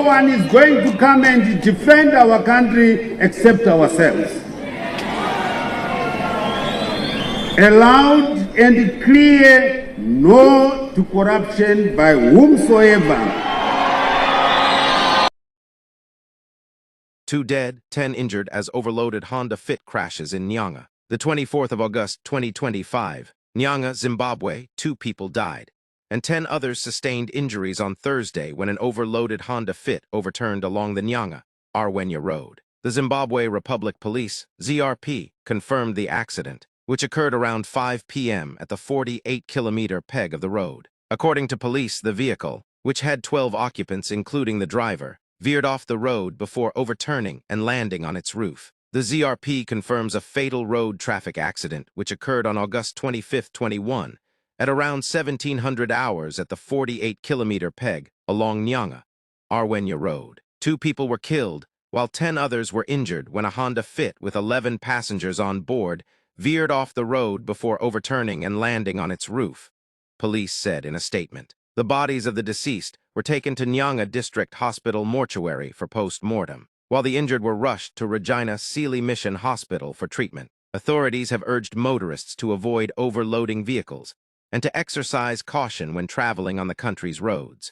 one is going to come and defend our country except ourselves. A loud and clear no to corruption by whomsoever. 2 dead, 10 injured as overloaded Honda Fit crashes in Nyanga. The 24th of August 2025, Nyanga, Zimbabwe, 2 people died, and 10 others sustained injuries on Thursday when an overloaded Honda Fit overturned along the Nyanga Road. The Zimbabwe Republic Police, ZRP, confirmed the accident, which occurred around 5 p.m. at the 48-kilometer peg of the road. According to police, the vehicle, which had 12 occupants including the driver, veered off the road before overturning and landing on its roof. The ZRP confirms a fatal road traffic accident which occurred on August 25, 21, at around 1700 hours at the 48-kilometer peg along Nyanga Road. 2 people were killed, while 10 others were injured when a Honda Fit with 11 passengers on board veered off the road before overturning and landing on its roof, police said in a statement. The bodies of the deceased were taken to Nyanga District Hospital mortuary for post-mortem, while the injured were rushed to Regina Sealy Mission Hospital for treatment. Authorities have urged motorists to avoid overloading vehicles and to exercise caution when traveling on the country's roads.